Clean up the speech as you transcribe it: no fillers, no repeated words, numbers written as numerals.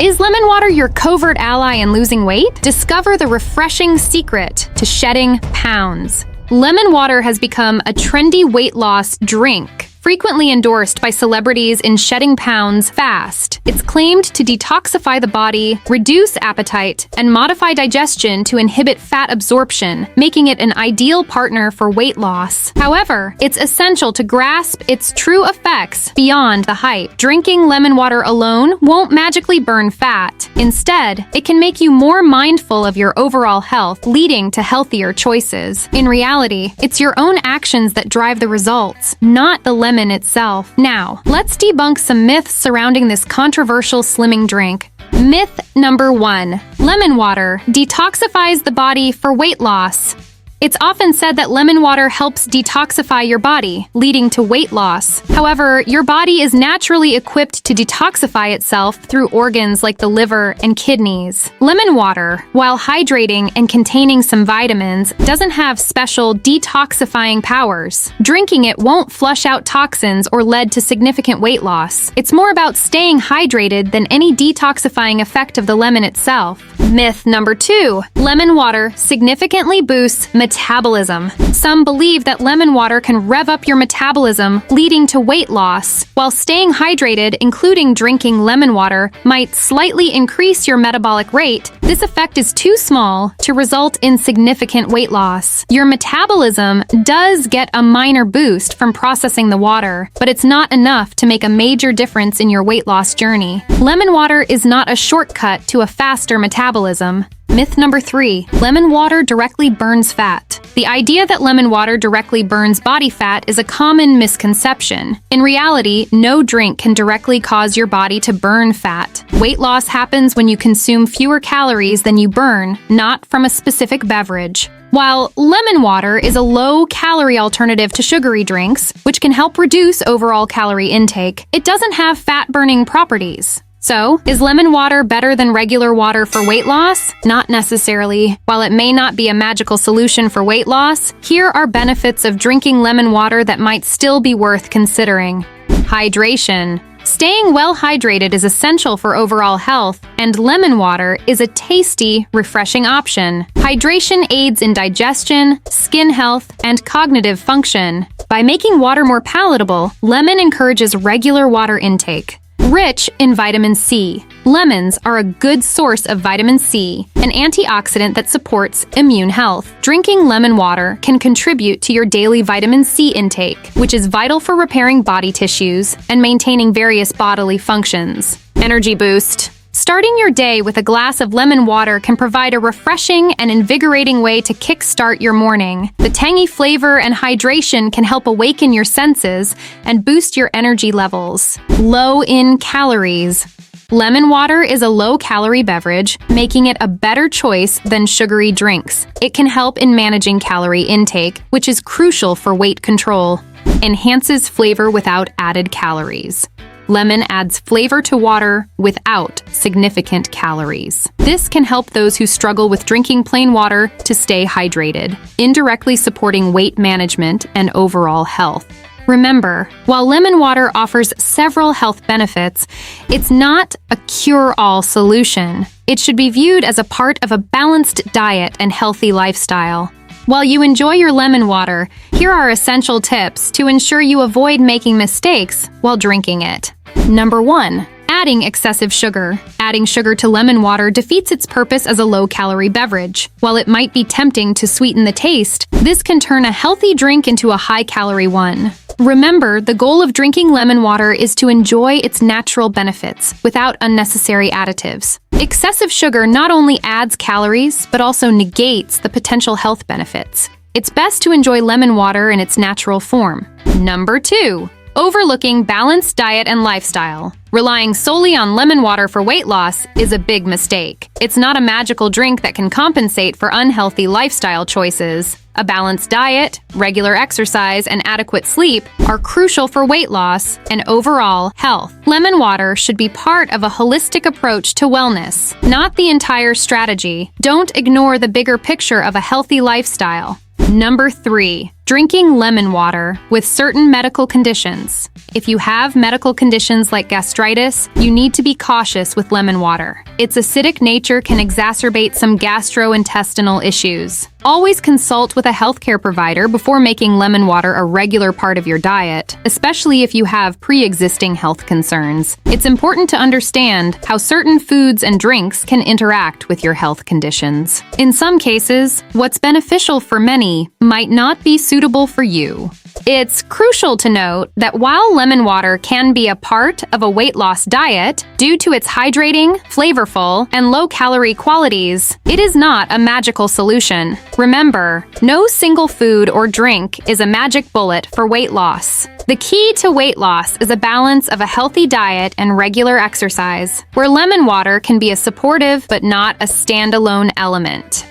Is lemon water your covert ally in losing weight? Discover the refreshing secret to shedding pounds. Lemon water has become a trendy weight loss drink, frequently endorsed by celebrities in shedding pounds fast. It's claimed to detoxify the body, reduce appetite, and modify digestion to inhibit fat absorption, making it an ideal partner for weight loss. However, it's essential to grasp its true effects beyond the hype. Drinking lemon water alone won't magically burn fat. Instead, it can make you more mindful of your overall health, leading to healthier choices. In reality, it's your own actions that drive the results, not the lemon itself. Now, let's debunk some myths surrounding this controversial slimming drink. Myth number 1. Lemon water detoxifies the body for weight loss. It's often said that lemon water helps detoxify your body, leading to weight loss. However, your body is naturally equipped to detoxify itself through organs like the liver and kidneys. Lemon water, while hydrating and containing some vitamins, doesn't have special detoxifying powers. Drinking it won't flush out toxins or lead to significant weight loss. It's more about staying hydrated than any detoxifying effect of the lemon itself. Myth number 2. Lemon water significantly boosts metabolism. Some believe that lemon water can rev up your metabolism, leading to weight loss, while staying hydrated, including drinking lemon water, might slightly increase your metabolic rate. This effect is too small to result in significant weight loss. Your metabolism does get a minor boost from processing the water, but it's not enough to make a major difference in your weight loss journey. Lemon water is not a shortcut to a faster metabolism. Myth number 3. Lemon water directly burns fat. The idea that lemon water directly burns body fat is a common misconception. In reality, no drink can directly cause your body to burn fat. Weight loss happens when you consume fewer calories than you burn, not from a specific beverage. While lemon water is a low-calorie alternative to sugary drinks, which can help reduce overall calorie intake, it doesn't have fat-burning properties. So, is lemon water better than regular water for weight loss? Not necessarily. While it may not be a magical solution for weight loss, here are benefits of drinking lemon water that might still be worth considering. Hydration. Staying well hydrated is essential for overall health, and lemon water is a tasty, refreshing option. Hydration aids in digestion, skin health, and cognitive function. By making water more palatable, lemon encourages regular water intake. Rich in vitamin C. Lemons are a good source of vitamin C, an antioxidant that supports immune health. Drinking lemon water can contribute to your daily vitamin C intake, which is vital for repairing body tissues and maintaining various bodily functions. Energy boost. Starting your day with a glass of lemon water can provide a refreshing and invigorating way to kickstart your morning. The tangy flavor and hydration can help awaken your senses and boost your energy levels. Low in calories. Lemon water is a low-calorie beverage, making it a better choice than sugary drinks. It can help in managing calorie intake, which is crucial for weight control. Enhances flavor without added calories. Lemon adds flavor to water without significant calories. This can help those who struggle with drinking plain water to stay hydrated, indirectly supporting weight management and overall health. Remember, while lemon water offers several health benefits, it's not a cure-all solution. It should be viewed as a part of a balanced diet and healthy lifestyle. While you enjoy your lemon water, here are essential tips to ensure you avoid making mistakes while drinking it. Number 1. Adding excessive sugar. Adding sugar to lemon water defeats its purpose as a low-calorie beverage. While it might be tempting to sweeten the taste, this can turn a healthy drink into a high-calorie one. Remember, the goal of drinking lemon water is to enjoy its natural benefits without unnecessary additives. Excessive sugar not only adds calories, but also negates the potential health benefits. It's best to enjoy lemon water in its natural form. Number 2. Overlooking balanced diet and lifestyle. Relying solely on lemon water for weight loss is a big mistake. It's not a magical drink that can compensate for unhealthy lifestyle choices. A balanced diet, regular exercise, and adequate sleep are crucial for weight loss and overall health. Lemon water should be part of a holistic approach to wellness, not the entire strategy. Don't ignore the bigger picture of a healthy lifestyle. Number 3. Drinking lemon water with certain medical conditions. If you have medical conditions like gastritis, you need to be cautious with lemon water. Its acidic nature can exacerbate some gastrointestinal issues. Always consult with a healthcare provider before making lemon water a regular part of your diet, especially if you have pre-existing health concerns. It's important to understand how certain foods and drinks can interact with your health conditions. In some cases, what's beneficial for many might not be suitable for you. It's crucial to note that while lemon water can be a part of a weight loss diet, due to its hydrating, flavorful, and low-calorie qualities, it is not a magical solution. Remember, no single food or drink is a magic bullet for weight loss. The key to weight loss is a balance of a healthy diet and regular exercise, where lemon water can be a supportive but not a standalone element.